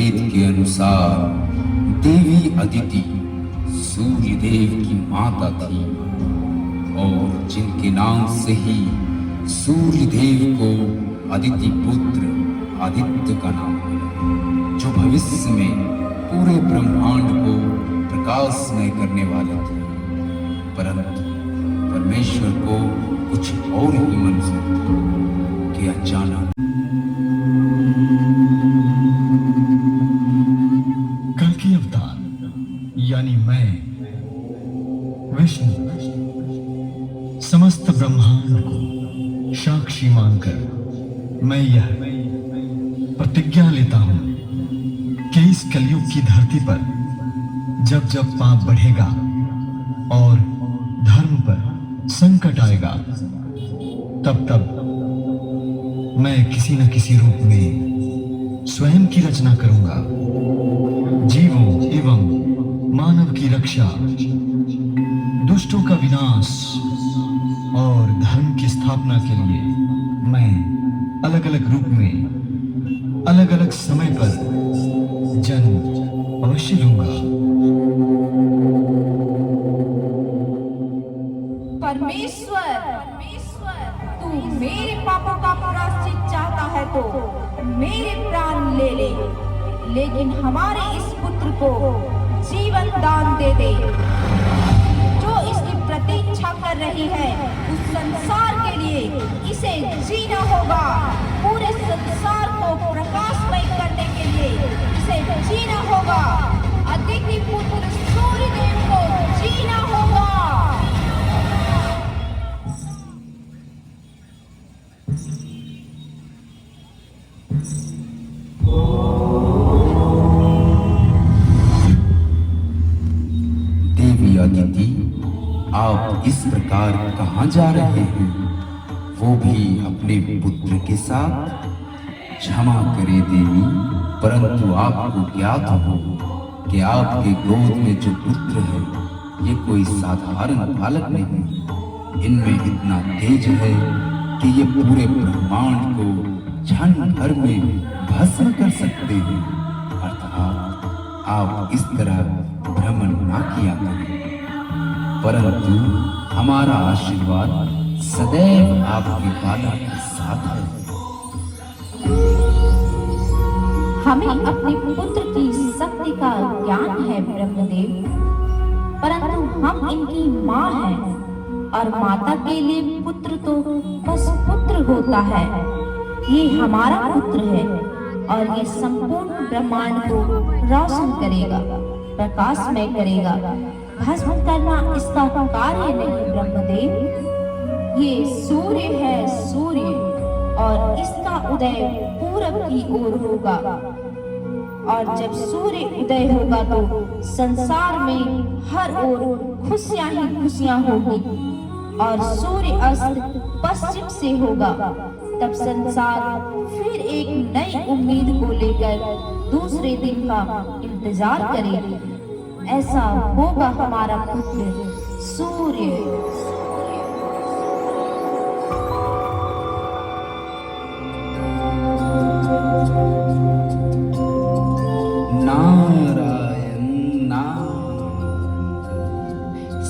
वेद के अनुसार देवी अदिति सूर्य देव की माता थी और जिनके नाम से ही सूर्य देव को अदिति पुत्र आदित्य का नाम मिला, जो भविष्य में पूरे ब्रह्मांड को प्रकाशमय करने वाले थे। परंतु परमेश्वर को कुछ और ही मंजूर था कि अचानक कल की अवतार यानी मैं विष्णु समस्त ब्रह्मांड को साक्षी मानकर मैं यह प्रतिज्ञा लेता हूं कि इस कलयुग की धरती पर जब जब पाप बढ़ेगा और धर्म पर संकट आएगा, तब तब मैं किसी न किसी रूप में स्वयं की रचना करूंगा। जीवों एवं मानव की रक्षा, दुष्टों का विनाश और धर्म की स्थापना के लिए मैं अलग अलग रूप में अलग अलग समय पर जन्म अवश्य लूंगा। परमेश्वर, तू मेरे पापों का प्रायश्चित चाहता है तो मेरे प्राण ले ले, लेकिन हमारे इस पुत्र को जीवन दान दे दे। जो इसकी प्रतीक्षा कर रही है, उस संसार के लिए इसे जीना होगा। पूरे संसार को प्रकाशमय करने के लिए इसे जीना होगा। अदिति पुत्र सूर्य देव को जीना होगा। देवी अदिति, आप इस प्रकार कहाँ जा रहे हैं, वो भी अपने पुत्र के साथ? क्षमा करे देवी, परंतु आपको ज्ञात हो कि आपके गोद में जो पुत्र है, ये कोई साधारण बालक नहीं। इनमें इतना तेज है कि ये पूरे ब्रह्मांड को क्षण भर में भस्म कर सकते हैं। अर्थात आप इस तरह भ्रमण ना किया करें, परंतु हमारा आशीर्वाद सदैव आपके बाला के साथ है। हमें अपने पुत्र की शक्ति का ज्ञान है ब्रह्मदेव, परंतु हम इनकी माँ हैं और माता के लिए पुत्र तो बस पुत्र होता है। ये हमारा पुत्र है और ये संपूर्ण ब्रह्मांड को रोशन करेगा, प्रकाशमय करेगा। भस्म करना इसका कार्य नहीं ब्रह्मदेव। ये सूर्य है, सूर्य, और इसका उदय पूरब की ओर होगा। और जब सूर्य उदय होगा तो संसार में हर ओर खुशियां ही खुशियां होगी। और सूर्य अस्त पश्चिम से होगा। तब संसार फिर एक नई उम्मीद को लेकर दूसरे दिन का इंतजार करेगी। ऐसा होगा हमारा पुत्र सूर्य। नारायण नारायण।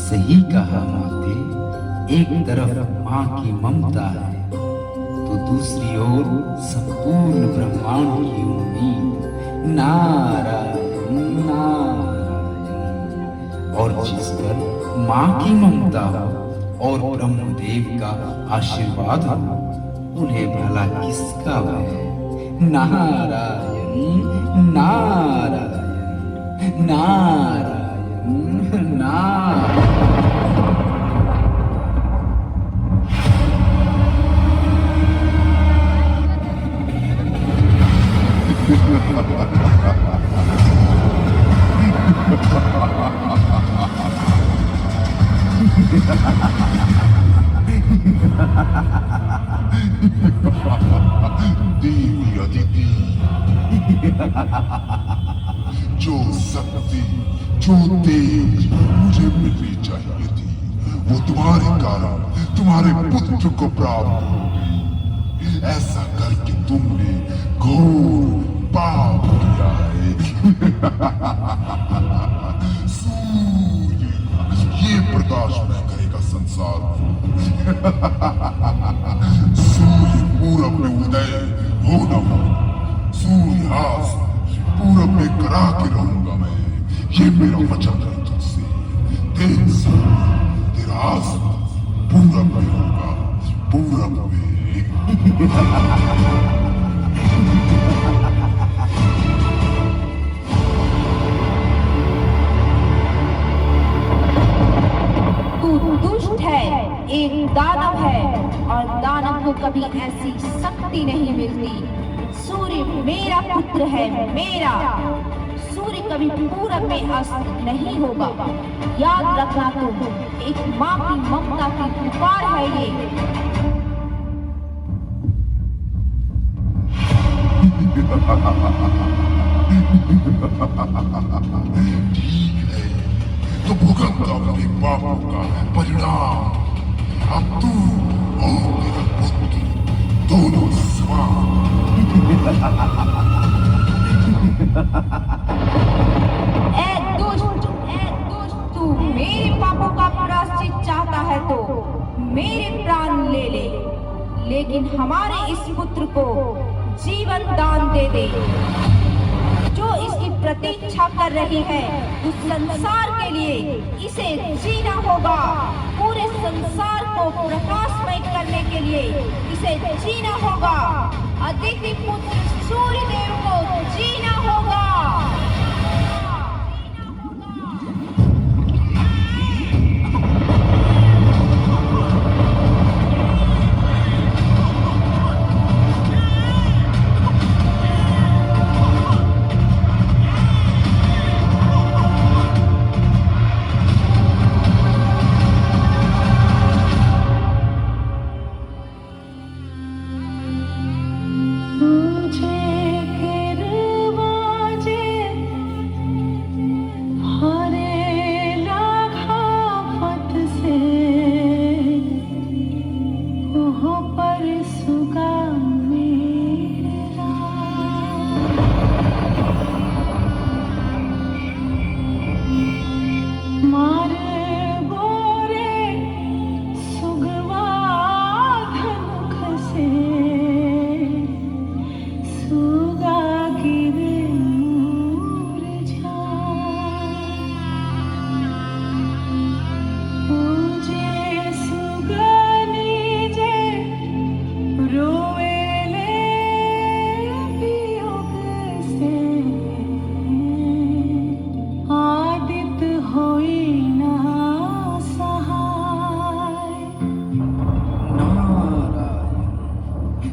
सही कहा माते, एक तरफ माँ की ममता है तो दूसरी ओर संपूर्ण ब्रह्मांड की उम्मीद। नारायण नारायण। और जिस पर माँ की ममता हो और ब्रह्मदेव का आशीर्वाद हो, उन्हें भला किसका भय? नारायण नारायण नारायण नारायण। देवी अदिति, जो शक्ति, जो तेज मुझे मिलनी चाहिए थी, वो तुम्हारे कारण तुम्हारे पुत्र को प्राप्त होगी। ऐसा करके तुमने घोर पाप किया है। सूर्य ये प्रकाशमय करेगा संसार को। सूर्य पूरब में उदय होना हो, सूर्यास्त पूरब में करा के रहूंगा मैं, ये मेरा वचन है तुझसे। तेरा आसमान पूरब में होगा, पूरब में। तू दुष्ट है, एक दानव है, और दानव को कभी ऐसी शक्ति नहीं मिलती। सूर्य मेरा पुत्र है, मेरा। सूर्य कभी पूरब में अस्त नहीं होगा। याद रखना तुम, एक माँ की ममता की पुकार है ये। ठीक है, तो भुगत अपने पापों का परिणाम। अब तू और तेरा पुत्र दोनों समान। ए दुष्ट, तू मेरे पापों का प्रायश्चित चाहता है तो मेरे प्राण ले ले, लेकिन हमारे इस पुत्र को जीवन दान दे दे। जो इसकी प्रतीक्षा कर रही है, उस संसार के लिए इसे जीना होगा। पूरे संसार को प्रकाशमय करने के लिए इसे जीना होगा। अदिति पुत्र सूर्य देव को जीना होगा।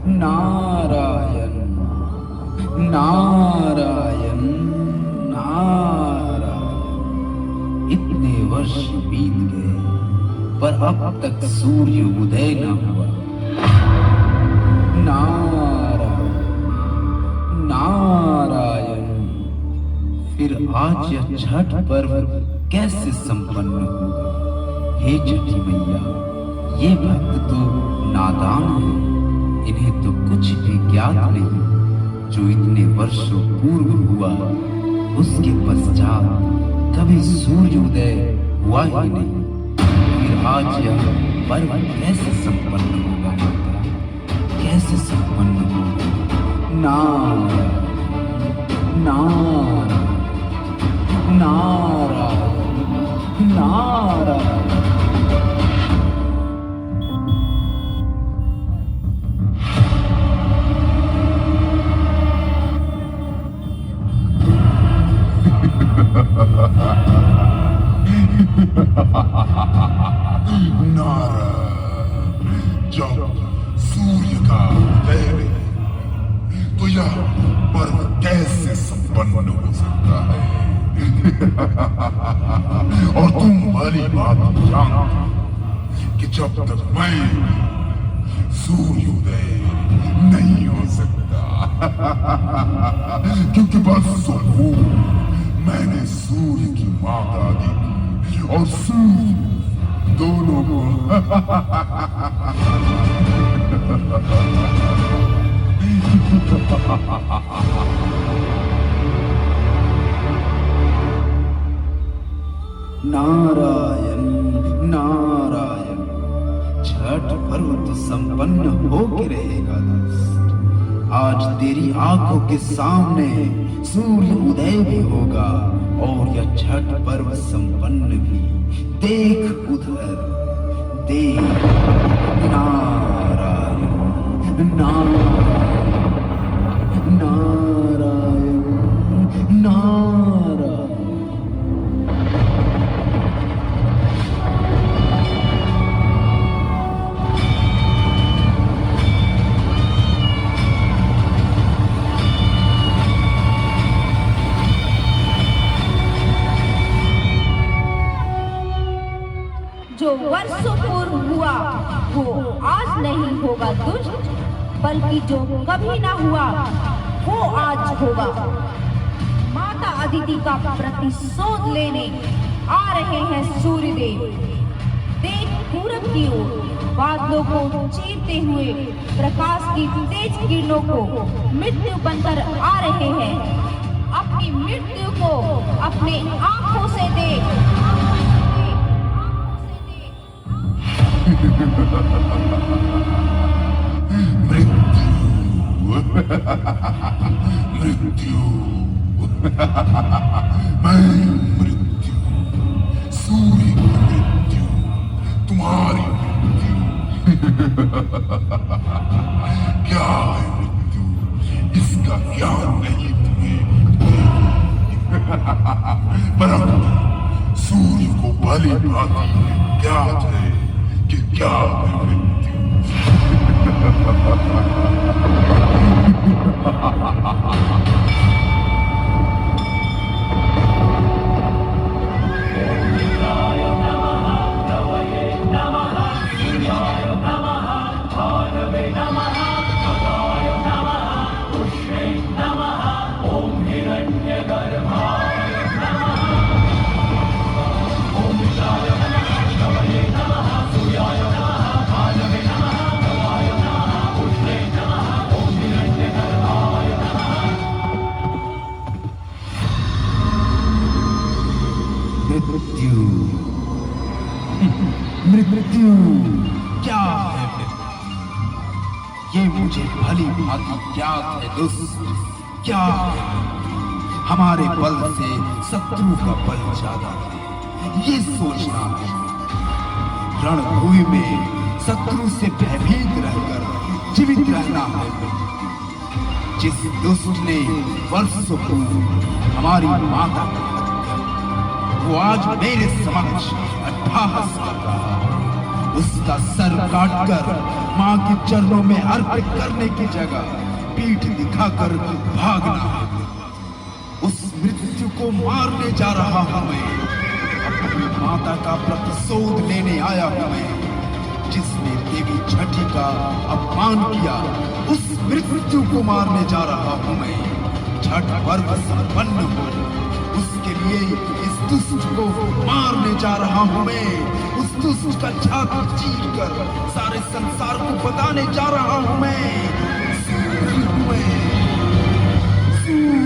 नारायण नारायण नारायण। इतने वर्ष बीत गए पर अब तक सूर्य उदय न हुआ। नारायण नारायण। फिर आज यह छठ पर्व कैसे संपन्न होगा? हे छठी मैया, ये भक्त तो नादान है, इन्हें तो कुछ भी ज्ञात नहीं। जो इतने वर्षों पूर्व हुआ उसके पश्चात कभी सूर्योदय हुआ ही नहीं। फिर आज यह पर्व कैसे संपन्न होगा माता, कैसे संपन्न होगा? नारायण नारायण नारायण नारायण। नारायण, जब सूर्य का उदय नहीं तो यह पर्व कैसे संपन्न हो सकता है? और तुम भली बात जानते कि जब तक मैं सूर्योदय नहीं हो सकता, क्योंकि बस वो मैंने सूर्य की माता दी और सूर्य दोनों को नारायण नारायण। छठ पर्व तो संपन्न हो के रहेगा दोस्त। आज तेरी आंखों के सामने सूर्य उदय भी होगा और यह छठ पर्व संपन्न भी। देख उधर, देख, नारायण नारायण नारायण नारायण। जो वर्षों पूर्व हुआ वो आज नहीं होगा दुष्ट, बल्कि जो कभी ना हुआ वो आज होगा। माता अदिति का प्रतिशोध लेने आ रहे हैं सूर्यदेव। देख पूरब की ओर बादलों को चीरते हुए प्रकाश की तेज किरणों को मृत्यु बनकर आ रहे हैं। अपनी मृत्यु को अपने आंखों से देख। मृत्यु मैं मृत्यु, सूर्य की मृत्यु, तुम्हारी मृत्यु। क्या है मृत्यु? इसका ज्ञान नहीं तुम्हें, परंतु सूर्य को भली भांति ज्ञात है कि क्या है मृत्यु। मृत्यु मृत्यु क्या है मृत्यु? ये मुझे भली भांति ज्ञात है दुष्ट। क्या है मृत्यु? हमारे बल से शत्रु का बल ज्यादा है, ये सोचना है। रणभूमि में शत्रु से भयभीत रहकर जीवित रहना है मृत्यु। जिस दुष्ट ने वर्षों पूर्व हमारी माता को वो आज मेरे समक्ष अट्टहास कर रहा है। उसका सर काटकर मां के चरणों में अर्पित करने की जगह पीठ दिखाकर भागना है। उस मृत्यु को मारने जा रहा हूं मैं। अपनी माता का प्रतिशोध लेने आया हूं मैं। जिसने देवी छठी का अपमान किया, उस मृत्यु को मारने जा रहा हूं मैं। छठ पर्व संपन्न हो, उसके लिए इस दुष्ट को मारने जा रहा हूं मैं। उस दुष्ट का छाती चीर कर सारे संसार को बताने जा रहा हूं मैं। सूर्य हूं मैं, सूर्य।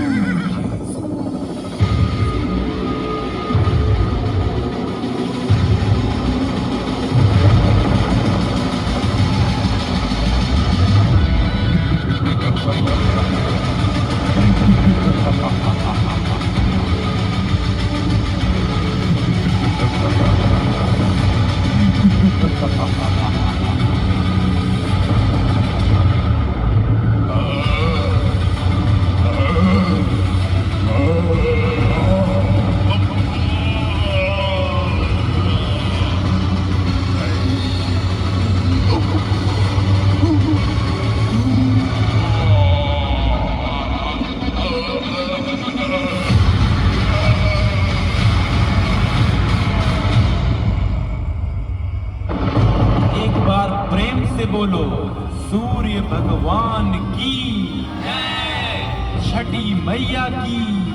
बोलो सूर्य भगवान की, छठी मैया की।